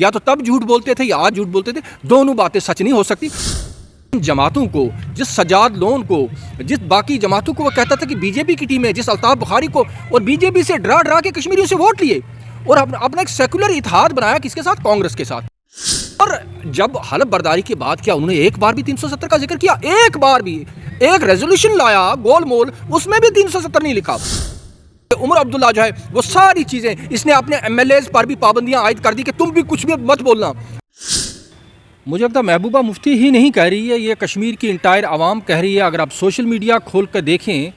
या तो तब झूठ बोलते थे या आज झूठ बोलते थे, दोनों बातें सच नहीं हो सकती। जमातों को, जिस सजाद लोन को, जिस बाकी जमातों को वो कहता था कि बीजेपी की टीम है, जिस अल्ताफ बुखारी को, और बीजेपी से डरा डरा के कश्मीरियों से वोट लिए और अपना एक सेकुलर इत्तेहाद बनाया, किसके साथ? कांग्रेस के साथ। और जब हलफ बर्दारी की बात किया, उन्होंने एक बार भी 370 का जिक्र किया, एक बार भी। एक रेजोल्यूशन लाया गोलमोल, उसमें भी 370 नहीं लिखा। उमर अब्दुल्ला जो है वो सारी चीजें, इसने अपने एमएलएज पर भी पाबंदियां आयद कर दी कि तुम भी कुछ भी मत बोलना। मुझे लगता है महबूबा मुफ्ती ही नहीं कह रही है, ये कश्मीर की इंटायर आवाम कह रही है। अगर आप सोशल मीडिया खोल कर देखें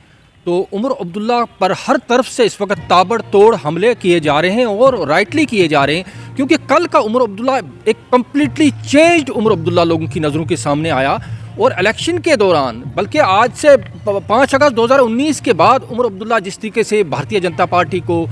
तो उमर अब्दुल्ला पर हर तरफ से इस वक्त ताबड़तोड़ हमले किए जा रहे हैं, और राइटली किए जा रहे हैं, क्योंकि कल का उमर अब्दुल्ला एक कम्प्लीटली चेंज्ड उमर अब्दुल्ला लोगों की नज़रों के सामने आया। और इलेक्शन के दौरान, बल्कि आज से 5 अगस्त 2019 के बाद उमर अब्दुल्ला जिस तरीके से भारतीय जनता पार्टी को,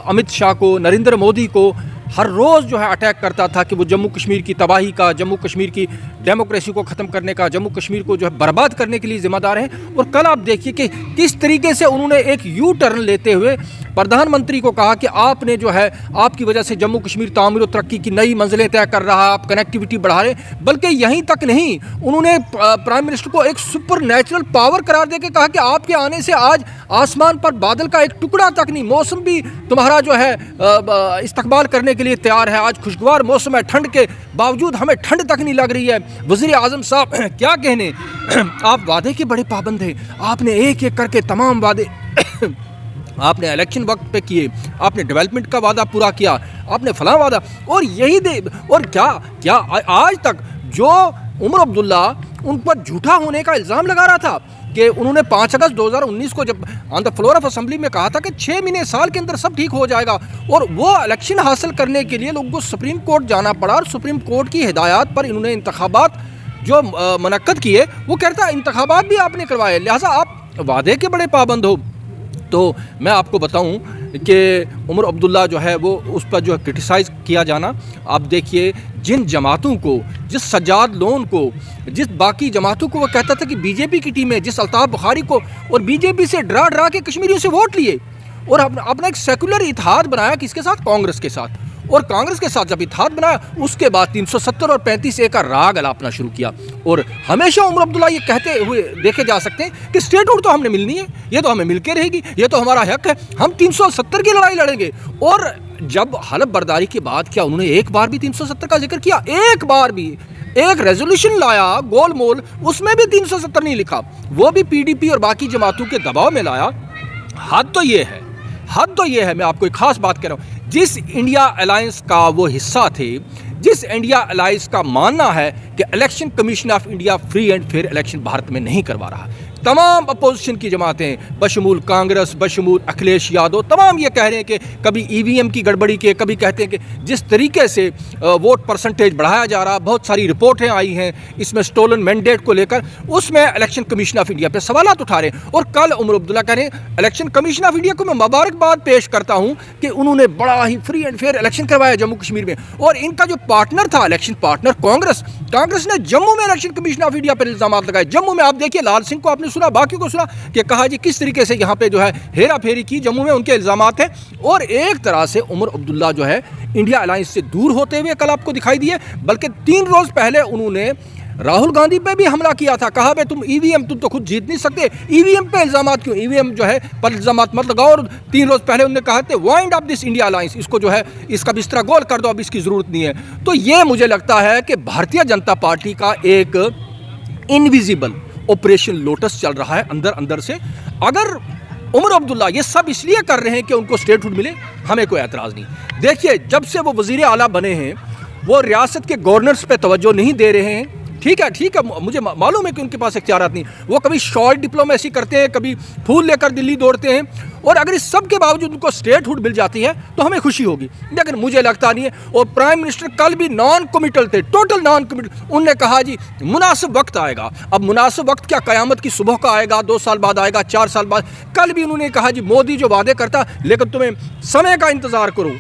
अमित शाह को, नरेंद्र मोदी को हर रोज़ जो है अटैक करता था कि वो जम्मू कश्मीर की तबाही का, जम्मू कश्मीर की डेमोक्रेसी को ख़त्म करने का, जम्मू कश्मीर को जो है बर्बाद करने के लिए ज़िम्मेदार है। और कल आप देखिए कि किस तरीके से उन्होंने एक यू टर्न लेते हुए प्रधानमंत्री को कहा कि आपने जो है, आपकी वजह से जम्मू कश्मीर तामीर और तरक्की की नई मंजिलें तय कर रहा है, आप कनेक्टिविटी बढ़ा रहे। बल्कि यहीं तक नहीं, उन्होंने प्राइम मिनिस्टर को एक सुपर नेचुरल पावर करार देकर कहा कि आपके आने से आज आसमान पर बादल का एक टुकड़ा तक नहीं, मौसम भी तुम्हारा जो है इस्तकबाल करने के लिए तैयार है। आज खुशगवार मौसम है, ठंड के बावजूद हमें ठंड तक नहीं लग रही है। वज़ीर आज़म साहब क्या कहने, आप वादे के बड़े पाबंद हैं। आपने एक एक करके तमाम वादे आपने इलेक्शन वक्त पे किए, आपने डेवलपमेंट का वादा पूरा किया, आपने फलां वादा, और यही दे, और क्या आज तक जो उमर अब्दुल्ला उन पर झूठा होने का इल्ज़ाम लगा रहा था कि उन्होंने 5 अगस्त 2019 को जब on the floor of assembly में कहा था कि 6 महीने साल के अंदर सब ठीक हो जाएगा, और वो इलेक्शन हासिल करने के लिए लोगों को सुप्रीम कोर्ट जाना पड़ा, और सुप्रीम कोर्ट की हिदायत पर इन्होंने इंतखाबात जो मुनक्कद किए, वो कहता है इंतखाबात भी आपने करवाए, लिहाजा आप वादे के बड़े पाबंद हो। तो मैं आपको बताऊं कि उमर अब्दुल्ला जो है वो उस पर जो है क्रिटिसाइज़ किया जाना, आप देखिए जिन जमातों को, जिस सजाद लोन को, जिस बाकी जमातों को वो कहता था कि बीजेपी की टीम है, जिस अल्ताफ बुखारी को, और बीजेपी से डरा डरा के कश्मीरियों से वोट लिए और अपना एक सेकुलर इत्तेहाद बनाया, किसके साथ? कांग्रेस के साथ। और कांग्रेस के साथ जब इत्तेहाद बनाया, उसके बाद 370 और 35A का राग अलापना शुरू किया। और हमेशा उमर अब्दुल्ला ये कहते हुए देखे जा सकते हैं कि स्टेटहुड तो हमने मिलनी है, ये तो हमें मिलके रहेगी, ये तो हमारा हक है, हम 370 की लड़ाई लड़ेंगे। और जब हलफ बर्दारी की बात किया, उन्होंने एक बार भी 370 का जिक्र किया, एक बार भी। एक रेजोल्यूशन लाया गोलमोल, उसमें भी 370 नहीं लिखा, वो भी पीडीपी और बाकी जमातों के दबाव में लाया। हद तो ये है, मैं आपको एक खास बात कह रहा हूँ, जिस इंडिया अलायंस का वो हिस्सा थे, जिस इंडिया अलायंस का मानना है कि election commission of India free and fair election Bharat में नहीं करवा रहा, तमाम अपोजिशन की जमातें बशमूल कांग्रेस, बशमूल अखिलेश यादव, तमाम ये कह रहे हैं कि कभी ईवीएम की गड़बड़ी के, कभी कहते हैं कि जिस तरीके से वोट परसेंटेज बढ़ाया जा रहा, बहुत सारी रिपोर्टें आई हैं इसमें स्टोलन मैंडेट को लेकर, उसमें इलेक्शन कमीशन ऑफ इंडिया पे सवालात उठा रहे हैं। और कल उमर अब्दुल्ला कह रहे हैं इलेक्शन कमीशन ऑफ इंडिया को मैं मुबारकबाद पेश करता हूँ कि उन्होंने बड़ा ही फ्री एंड फेयर इलेक्शन करवाया जम्मू कश्मीर में। और इनका जो पार्टनर था, इलेक्शन पार्टनर कांग्रेस ने जम्मू में इलेक्शन कमीशन ऑफ इंडिया पर इल्जाम लगाए। जम्मू में आप देखिए, लाल सिंह को आपने सुना, बाकी को सुना कि कहा जी किस तरीके से यहाँ पे जो है हेरा फेरी की, जम्मू में उनके इल्जामात हैं। और एक तरह से उमर अब्दुल्ला जो है इंडिया अलायंस से दूर होते हुए कल आपको दिखाई दिए। बल्कि 3 रोज पहले उन्होंने राहुल गांधी पे भी हमला किया था, कहा भाई तुम ईवीएम, तुम तो खुद जीत नहीं सकते, ईवीएम पे इल्जामात क्यों, ईवीएम जो है पर इल्जामात मत लगाओ। और 3 रोज पहले उन्होंने कहा थे wind up this India alliance, इसको जो है इसका बिस्तरा गोल कर दो, अब इसकी जरूरत नहीं है। तो ये मुझे लगता है कि भारतीय जनता पार्टी का एक इनविजिबल ऑपरेशन लोटस चल रहा है अंदर अंदर से। अगर उमर अब्दुल्ला ये सब इसलिए कर रहे हैं कि उनको स्टेटहुड मिले, हमें कोई एतराज़ नहीं। देखिए, जब से वो वज़ीर आला बने हैं, वो रियासत के गवर्नर्स पे तवज्जो नहीं दे रहे हैं। ठीक है, मुझे मालूम है कि उनके पास इख्तियारात नहीं, वो कभी शॉर्ट डिप्लोमेसी करते हैं, कभी फूल लेकर दिल्ली दौड़ते हैं, और अगर इस सब के बावजूद उनको स्टेटहुड मिल जाती है तो हमें खुशी होगी, लेकिन मुझे लगता नहीं है। और प्राइम मिनिस्टर कल भी नॉन कमिटल थे, टोटल नॉन कमिटल। उन्होंने कहा जी मुनासिब वक्त आएगा। अब मुनासिब वक्त क्या क़यामत की सुबह का आएगा, 2 साल बाद आएगा, 4 साल बाद? कल भी उन्होंने कहा जी मोदी जो वादे करता, लेकिन तुम्हें समय का इंतज़ार करो,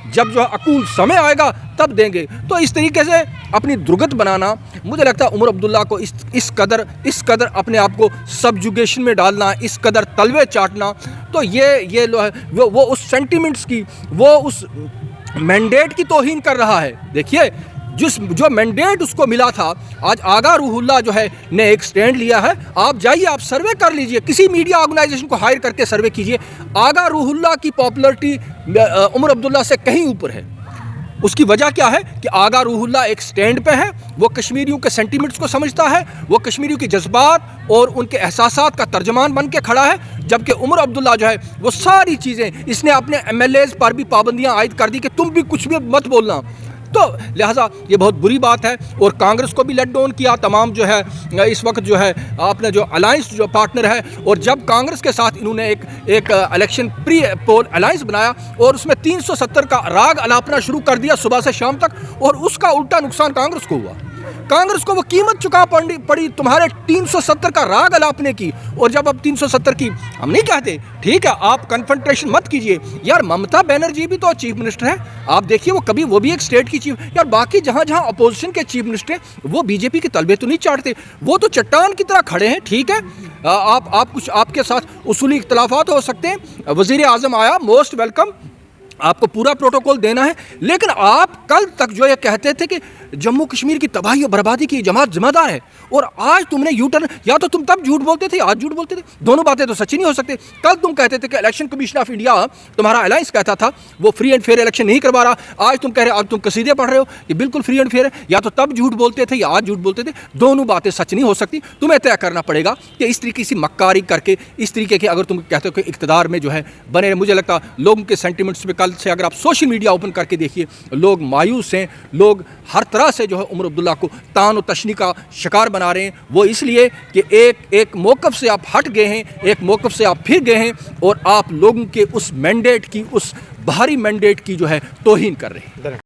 जब जो अकूल समय आएगा तब देंगे। तो इस तरीके से अपनी दुर्गत बनाना, मुझे लगता है उमर अब्दुल्ला को इस कदर अपने आप को सबजुगेशन में डालना, इस कदर तलवे चाटना, तो ये वो उस सेंटिमेंट्स की, वो उस मैंडेट की तौहीन कर रहा है। देखिए जो मैंडेट उसको मिला था, आज आगा रूहुल्लाह जो है ने एक स्टैंड लिया है। आप जाइए, आप सर्वे कर लीजिए, किसी मीडिया ऑर्गेनाइजेशन को हायर करके सर्वे कीजिए। आगा रूहुल्लाह की पॉपुलरिटी उमर अब्दुल्ला से कहीं ऊपर है। उसकी वजह क्या है कि आगा रूहुल्लाह एक स्टैंड पे है, वो कश्मीरियों के सेंटिमेंट्स को समझता है, वो कश्मीरियों के जज्बात और उनके एहसासात का तर्जमान बन के खड़ा है। जबकि उमर अब्दुल्ला जो है वो सारी चीज़ें, इसने अपने MLAs पर भी पाबंदियां आयद कर दी कि तुम भी कुछ भी मत बोलना। तो लिहाजा ये बहुत बुरी बात है। और कांग्रेस को भी लेट डाउन किया तमाम जो है इस वक्त जो है आपने जो अलायंस जो पार्टनर है, और जब कांग्रेस के साथ इन्होंने एक इलेक्शन प्री पोल अलायंस बनाया और उसमें 370 का राग अलापना शुरू कर दिया सुबह से शाम तक, और उसका उल्टा नुकसान कांग्रेस को हुआ। कांग्रेस को वो कीमत चुका पड़ी तुम्हारे 370 का राग अलापने की। और जब अब 370 की, हम नहीं कहते ठीक है आप कन्फ्रंटेशन मत कीजिए यार, ममता बनर्जी भी तो चीफ मिनिस्टर है। आप देखिए वो भी एक स्टेट की चीफ यार। बाकी जहां अपोजिशन के चीफ मिनिस्टर हैं वो बीजेपी के तलबे तो नहीं चाटते, वो तो चट्टान की तरह खड़े हैं। ठीक है आप कुछ आपके साथ उसूली इख्तलाफात हो सकते हैं। वजीर आजम आया, मोस्ट वेलकम, आपको पूरा प्रोटोकॉल देना है। लेकिन आप कल तक जो ये कहते थे कि जम्मू कश्मीर की तबाही और बर्बादी की जमात जिम्मेदार है, और आज तुमने यू टर्न, या तो तुम तब झूठ बोलते थे, आज झूठ बोलते थे, दोनों बातें तो सच्ची नहीं हो सकती। कल तुम कहते थे कि इलेक्शन कमीशन ऑफ इंडिया, तुम्हारा अलायंस कहता था वो फ्री एंड फेयर इलेक्शन नहीं करवा रहा, आज तुम कह रहे हो, आज तुम कसीदे पढ़ रहे हो कि बिल्कुल फ्री एंड फेयर है। या तो तब झूठ बोलते थे या आज झूठ बोलते थे, दोनों बातें सच नहीं हो सकती। तुम्हें तय करना पड़ेगा कि इस तरीके की मक्कारी करके, इस तरीके के अगर तुम कहते हो कि इक़्तिदार में जो है बने, मुझे लगता लोगों के सेंटिमेंट्स में कल से अगर आप सोशल मीडिया ओपन करके देखिए, लोग मायूस हैं, लोग हर तरह से जो है उमर अब्दुल्ला को तान और तशनी का शिकार बना रहे हैं। वो इसलिए कि एक मौक़िफ़ से आप हट गए हैं, एक मौक़िफ़ से आप फिर गए हैं, और आप लोगों के उस मैंडेट की, उस बाहरी मैंडेट की जो है तौहीन कर रहे हैं।